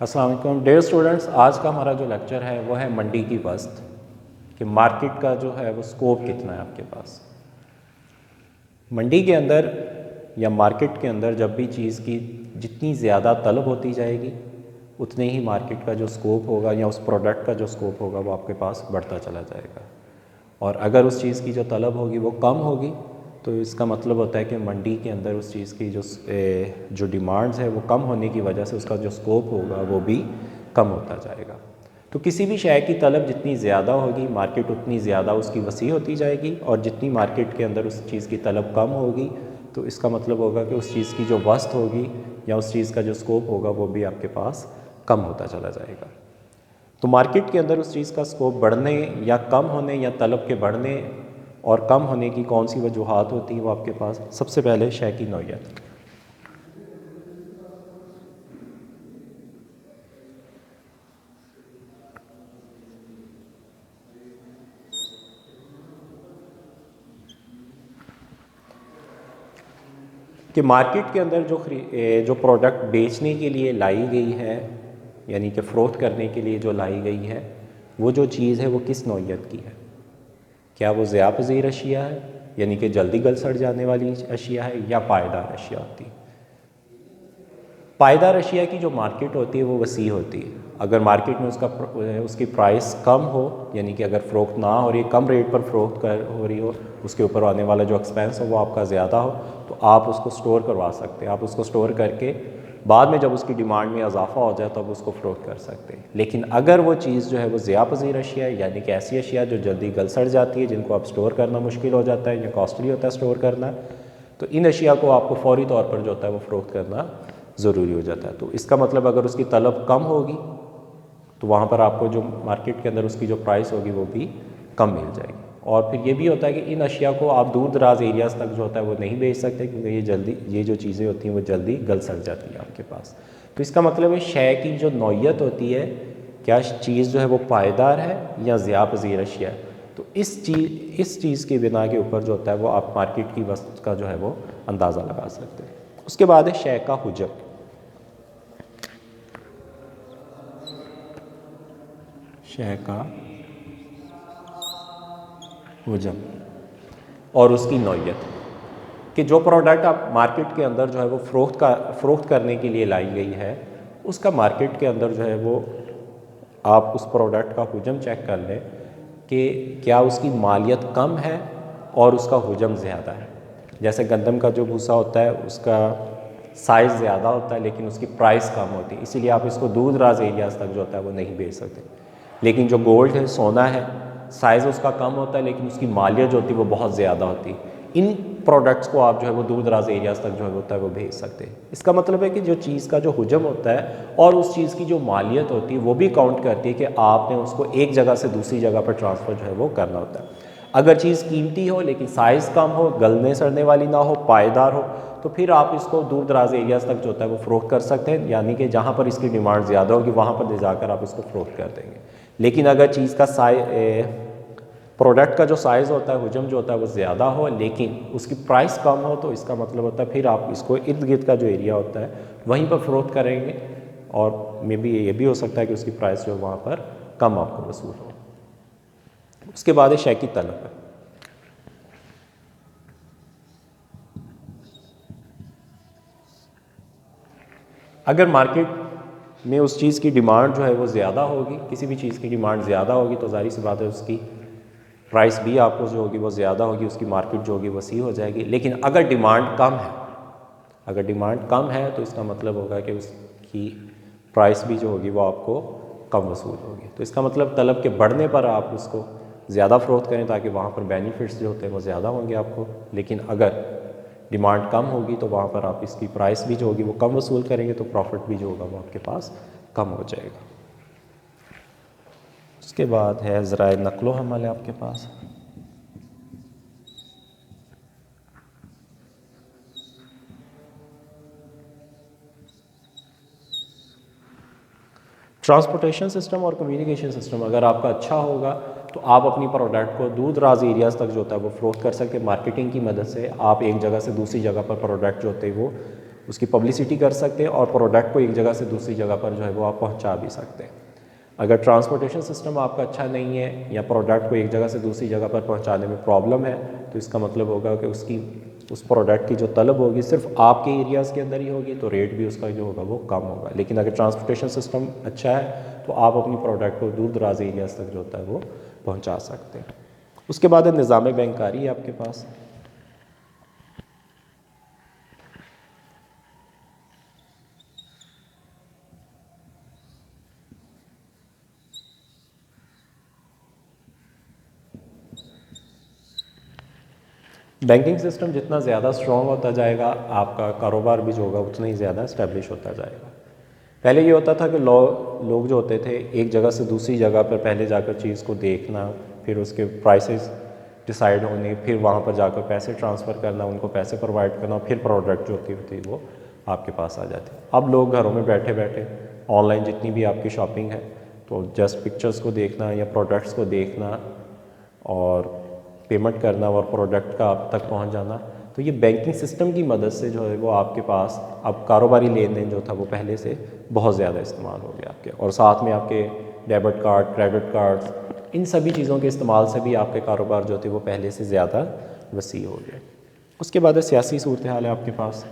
अस्सलाम वालेकुम dear students, आज का हमारा जो लेक्चर है वो है मंडी की वस्त कि मार्केट का जो है वो स्कोप कितना है आपके पास। मंडी के अंदर या मार्केट के अंदर जब भी चीज़ की जितनी ज़्यादा तलब होती जाएगी उतने ही मार्केट का जो स्कोप होगा या उस प्रोडक्ट का जो स्कोप होगा वो आपके पास बढ़ता चला जाएगा। और अगर उस चीज़ की जो तलब होगी वो कम होगी तो इसका मतलब होता है कि मंडी के अंदर उस चीज़ की जो डिमांड्स है वो कम होने की वजह से उसका जो स्कोप होगा वो भी कम होता जाएगा। तो किसी भी शय की तलब जितनी ज़्यादा होगी मार्केट उतनी ज़्यादा उसकी वसी होती जाएगी, और जितनी मार्केट के अंदर उस चीज़ की तलब कम होगी तो इसका मतलब होगा कि उस चीज़ की जो वस्त होगी या उस चीज़ का जो स्कोप होगा वो भी आपके पास कम होता चला जाएगा। तो मार्केट के अंदर उस चीज़ का स्कोप बढ़ने या कम होने या तलब के बढ़ने और कम होने की कौन सी वजूहात होती हैं वो आपके पास। सबसे पहले शय की नौइयत। कि मार्केट के अंदर जो प्रोडक्ट बेचने के लिए लाई गई है यानी कि फ़रोख्त करने के लिए जो लाई गई है वो जो चीज़ है वो किस नौइयत की है। क्या वो ज़िया पज़ीर अशिया है यानी कि जल्दी गल सड़ जाने वाली अशिया है या पायदार अशिया होती है। पायदार अशिया की जो मार्केट होती है वो वसी होती है। अगर मार्केट में उसकी प्राइस कम हो यानी कि अगर फ़रोख्त ना हो रही कम रेट पर फ़रोख्त हो रही हो, उसके ऊपर आने वाला जो एक्सपेंस हो वो आपका ज़्यादा हो तो आप उसको स्टोर करवा सकते हैं। आप उसको स्टोर करके बाद में जब उसकी डिमांड में इजाफा हो जाए तब उसको फ़रोख्त कर सकते हैं। लेकिन अगर वो चीज़ जो है वो ज़िया पज़ीर अशिया है यानी कि ऐसी अशिया जो जल्दी गल सड़ जाती है, जिनको आप स्टोर करना मुश्किल हो जाता है या कॉस्टली होता है स्टोर करना, तो इन अशिया को आपको फ़ौरी तौर पर जो होता है वो फ़रोख्त करना ज़रूरी हो जाता है। तो इसका मतलब अगर उसकी तलब कम होगी तो वहाँ पर आपको जो मार्केट के अंदर उसकी जो प्राइस होगी वो भी कम मिल जाएगी। और फिर ये भी होता है कि इन अशिया को आप दूर दराज एरियाज़ तक जो होता है वो नहीं बेच सकते क्योंकि ये जो चीज़ें होती हैं वो जल्दी गल सड़ जाती है आपके पास। तो इसका मतलब है शय की जो नौइयत होती है, क्या चीज़ जो है वो पायदार है या ज़िया पज़ीर अशिया है, तो इस चीज़ की बिना के ऊपर जो होता है वो आप मार्केट की वस्त का जो है वो अंदाज़ा लगा सकते हैं। उसके बाद है शय का हुजम। शय का हुजम और उसकी नौइयत कि जो प्रोडक्ट आप मार्केट के अंदर जो है वो फ़रोख्त करने के लिए लाई गई है उसका मार्केट के अंदर जो है वो आप उस प्रोडक्ट का हुजम चेक कर लें कि क्या उसकी मालियत कम है और उसका हुजम ज़्यादा है। जैसे गंदम का जो भूसा होता है उसका साइज़ ज़्यादा होता है लेकिन उसकी प्राइस कम होती है, इसीलिए आप इसको दूर दराज एरियाज़ तक जो होता है वो नहीं बेच सकते। लेकिन जो गोल्ड है, सोना है, साइज़ उसका कम होता है लेकिन उसकी मालियत जो होती है वो बहुत ज़्यादा होती है। इन प्रोडक्ट्स को आप जो है वो दूर दराज एरियाज़ तक जो है होता है वो भेज सकते हैं। इसका मतलब है कि जो चीज़ का जो हुजम होता है और उस चीज़ की जो मालियत होती है वो भी काउंट करती है कि आपने उसको एक जगह से दूसरी जगह पर ट्रांसफ़र जो है वो करना होता है। अगर चीज़ कीमती हो लेकिन साइज़ कम हो, गलने सड़ने वाली ना हो, पायदार हो, तो फिर आप इसको दूर दराज एरियाज़ तक जो होता है वो फ़रोख्त कर सकते हैं, यानी कि जहाँ पर इसकी डिमांड ज़्यादा होगी वहाँ पर ले जाकर आप इसको फ़रोख्त कर देंगे। लेकिन अगर चीज़ का प्रोडक्ट का जो साइज़ होता है, हुजम जो होता है वो ज़्यादा हो लेकिन उसकी प्राइस कम हो, तो इसका मतलब होता है फिर आप इसको इर्द गिर्द का जो एरिया होता है वहीं पर फ़रोख्त करेंगे और मे बी ये भी हो सकता है कि उसकी प्राइस जो है वहाँ पर कम आपको वसूल हो। उसके बाद है शय की तलब। अगर मार्केट में उस चीज़ की डिमांड जो है वो ज़्यादा होगी, किसी भी चीज़ की डिमांड ज़्यादा होगी तो ज़ाहिर सी बात है उसकी प्राइस भी आपको जो होगी वो ज़्यादा होगी, उसकी मार्केट जो होगी वसी हो जाएगी। लेकिन अगर डिमांड कम है तो इसका मतलब होगा कि उसकी प्राइस भी जो होगी वो आपको कम वसूल होगी। तो इसका मतलब तलब के बढ़ने पर आप उसको ज़्यादा फ़रोख्त करें ताकि वहाँ पर बेनिफिट्स जो होते हैं वो ज़्यादा होंगे आपको। लेकिन अगर डिमांड कम होगी तो वहाँ पर आप इसकी प्राइस भी जो होगी वो कम वसूल करेंगे तो प्रॉफिट भी जो होगा वो आपके पास कम हो जाएगा। उसके बाद है ज़राए नक़्लो हमल है आपके पास। ट्रांसपोर्टेशन सिस्टम और कम्युनिकेशन सिस्टम अगर आपका अच्छा होगा तो आप अपनी प्रोडक्ट को दूर दराज एरियाज़ तक जो होता है वो फ़रोख्त कर सकते हैं। मार्केटिंग की मदद से आप एक जगह से दूसरी जगह पर प्रोडक्ट जो होते हैं वो उसकी पब्लिसिटी कर सकते हैं और प्रोडक्ट को एक जगह से दूसरी जगह पर जो है वो आप पहुंचा भी सकते हैं। अगर ट्रांसपोर्टेशन सिस्टम आपका अच्छा नहीं है या प्रोडक्ट को एक जगह से दूसरी जगह पर पहुंचाने में प्रॉब्लम है, तो इसका मतलब होगा कि उस प्रोडक्ट की जो तलब होगी सिर्फ आपके एरियाज़ के अंदर ही होगी, तो रेट भी उसका जो होगा वो कम होगा। लेकिन अगर ट्रांसपोर्टेशन सिस्टम अच्छा है तो आप अपनी प्रोडक्ट को दूर दराज एरियाज़ तक जो होता है वो पहुँचा सकते हैं। उसके बाद है निज़ाम बैंकारी आपके पास। बैंकिंग सिस्टम जितना ज़्यादा स्ट्रॉन्ग होता जाएगा, आपका कारोबार भी जो होगा उतना ही ज़्यादा इस्टेब्लिश होता जाएगा। पहले ये होता था कि लोग जो होते थे एक जगह से दूसरी जगह पर पहले जाकर चीज़ को देखना, फिर उसके प्राइसेस डिसाइड होने, फिर वहाँ पर जाकर पैसे ट्रांसफ़र करना, उनको पैसे प्रोवाइड करना, फिर प्रोडक्ट जो होती थी वो आपके पास आ जाती। अब लोग घरों में बैठे बैठे ऑनलाइन जितनी भी आपकी शॉपिंग है, तो जस्ट पिक्चर्स को देखना या प्रोडक्ट्स को देखना और पेमेंट करना और प्रोडक्ट का आप तक पहुंच जाना, तो ये बैंकिंग सिस्टम की मदद से जो है वो आपके पास अब कारोबारी लेन देन जो था वो पहले से बहुत ज़्यादा इस्तेमाल हो गया आपके, और साथ में आपके डेबिट कार्ड, क्रेडिट कार्ड्स, इन सभी चीज़ों के इस्तेमाल से भी आपके कारोबार जो थे वो पहले से ज़्यादा वसी हो गए। उसके बाद सियासी सूरत हाल है आपके पास।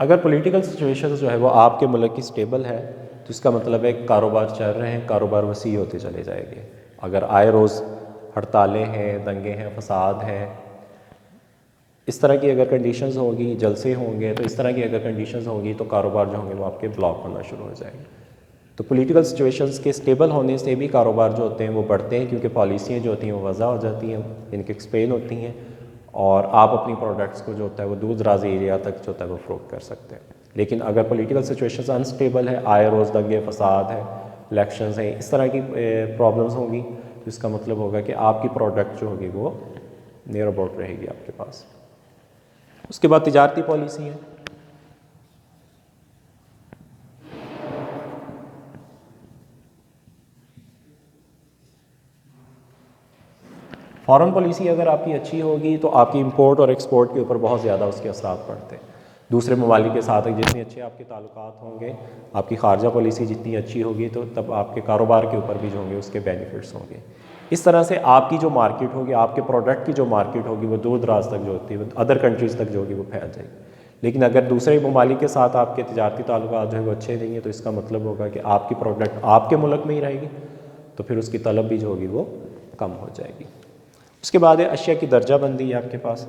अगर पॉलिटिकल सिचुएशन जो है वो आपके मुल्क की स्टेबल है, तो इसका मतलब है कारोबार चल रहे हैं, कारोबार वसी होते चले जाएंगे। अगर आए रोज़ हड़तालें हैं, दंगे हैं, फसाद हैं, इस तरह की अगर कंडीशंस होगी, जलसे होंगे, तो इस तरह की अगर कंडीशंस होगी तो कारोबार जो होंगे वो आपके ब्लॉक होना शुरू हो जाएंगे। तो पॉलिटिकल सिचुएशंस के स्टेबल होने से भी कारोबार जो होते हैं वो बढ़ते हैं, क्योंकि पॉलिसियाँ जो होती हैं वो वज़ा हो जाती हैं, इनके एक्सप्लेन होती हैं, और आप अपनी प्रोडक्ट्स को जो होता है वो दूर दराज एरिया तक जो होता है वो फ़रोख्त कर सकते हैं। लेकिन अगर पॉलिटिकल सिचुएशंस अनस्टेबल है, आए रोज़ दंगे फसाद है, इलेक्शंस हैं, इस तरह की प्रॉब्लम्स होंगी, तो इसका मतलब होगा कि आपकी प्रोडक्ट जो होगी वो नियर अबाउट रहेगी आपके पास। उसके बाद तिजारती पॉलिसी है। फॉरेन पॉलिसी अगर आपकी अच्छी होगी तो आपकी इंपोर्ट और एक्सपोर्ट के ऊपर बहुत ज़्यादा उसके असरात पड़ते हैं। दूसरे ममालिक के साथ जितने अच्छे आपके ताल्लुकात होंगे, आपकी खारजा पॉलिसी जितनी अच्छी होगी, तो तब आपके कारोबार के ऊपर भी जो होंगे उसके बेनिफिट्स होंगे। इस तरह से आपकी जो मार्केट होगी, आपके प्रोडक्ट की जो मार्केट होगी वो दूर दराज तक जो होती है, अदर कंट्रीज़ तक जो होगी वो फैल जाएगी। लेकिन अगर दूसरे ममालिक के साथ आपके तिजारती ताल्लुकात जो है वो अच्छे नहीं है, तो इसका मतलब होगा कि आपकी प्रोडक्ट आपके मुल्क में ही रहेगी, तो फिर उसकी तलब भी जो होगी वो कम हो जाएगी। उसके बाद है अशिया की दर्जाबंदी है आपके पास।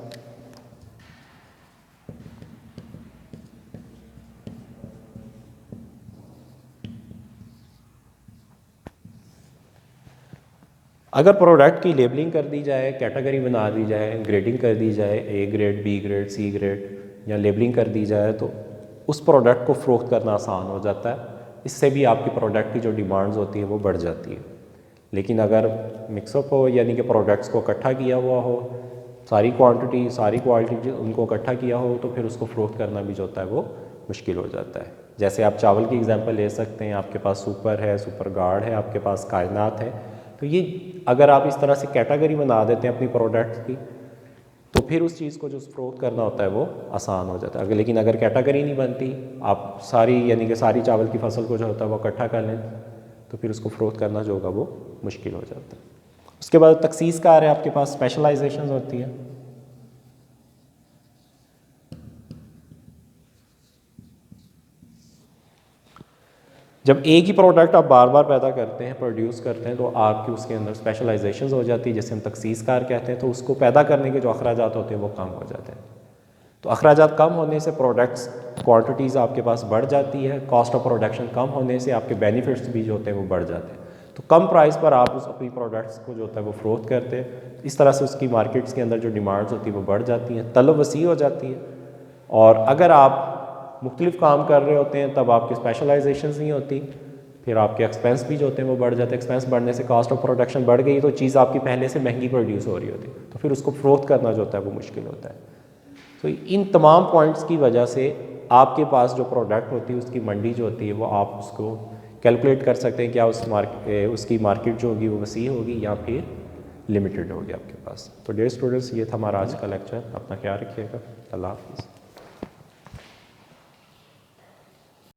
अगर प्रोडक्ट की लेबलिंग कर दी जाए, कैटेगरी बना दी जाए, ग्रेडिंग कर दी जाए, A grade, B grade, C grade, या लेबलिंग कर दी जाए, तो उस प्रोडक्ट को फ़रोख्त करना आसान हो जाता है। इससे भी आपकी प्रोडक्ट की जो डिमांड्स होती है वो बढ़ जाती है। लेकिन अगर मिक्सअप हो, यानी कि प्रोडक्ट्स को इकट्ठा किया हुआ हो, सारी क्वांटिटी, सारी क्वालिटी उनको इकट्ठा किया हो, तो फिर उसको फ़रोख्त करना भी जो होता है वो मुश्किल हो जाता है। जैसे आप चावल की एग्जांपल ले सकते हैं, आपके पास सुपर है, सुपर गार्ड है, आपके पास कायनात है, तो ये अगर आप इस तरह से कैटेगरी बना देते हैं अपनी प्रोडक्ट्स की, तो फिर उस चीज़ को जो फ़रोख्त करना होता है वो आसान हो जाता है। लेकिन अगर कैटेगरी नहीं बनती, आप सारी यानी कि सारी चावल की फसल को जो होता है वो इकट्ठा कर लें, तो फिर उसको फ़रोख्त करना जो होगा वो मुश्किल हो जाता है। उसके बाद तखसीस कार है आपके पास, स्पेशलाइजेशन होती है। जब एक ही प्रोडक्ट आप बार बार पैदा करते हैं, प्रोड्यूस करते हैं, तो आपकी उसके अंदर स्पेशलाइजेशन हो जाती है, जिसे हम तखसीस कार कहते हैं। तो उसको पैदा करने के जो अखराजात होते हैं वो कम हो जाते हैं। तो अखराजात कम होने से प्रोडक्ट्स क्वांटिटीज़ आपके पास बढ़ जाती है, कॉस्ट ऑफ प्रोडक्शन कम होने से आपके बेनिफिट्स भी जो होते हैं वो बढ़ जाते हैं। तो कम प्राइस पर आप उस अपनी प्रोडक्ट्स को जो होता है वो फ़रोख्त करते हैं। इस तरह से उसकी मार्केट्स के अंदर जो डिमांड्स होती है वो बढ़ जाती हैं, तलब वसी हो जाती है। और अगर आप मुख्तलिफ काम कर रहे होते हैं तब आपकी स्पेशलाइजेशन नहीं होती, फिर आपके एक्सपेंस भी जो होते हैं वो बढ़ जाते हैं। एक्सपेंस बढ़ने से कॉस्ट ऑफ प्रोडक्शन बढ़ गई, तो चीज़ आपकी पहले से महंगी प्रोड्यूस हो रही होती है, तो फिर उसको फ़रोख्त करना जो होता है वो मुश्किल होता है। तो इन तमाम पॉइंट्स की वजह से आपके पास जो प्रोडक्ट होती है उसकी मंडी जो होती है वो आप उसको कैलकुलेट कर सकते हैं, क्या उसकी मार्केट जो होगी वो वसी होगी या फिर लिमिटेड होगी आपके पास। तो डियर स्टूडेंट्स, ये था हमारा आज का लेक्चर। अपना ख्याल रखिएगा। अल्लाह हाफिज़।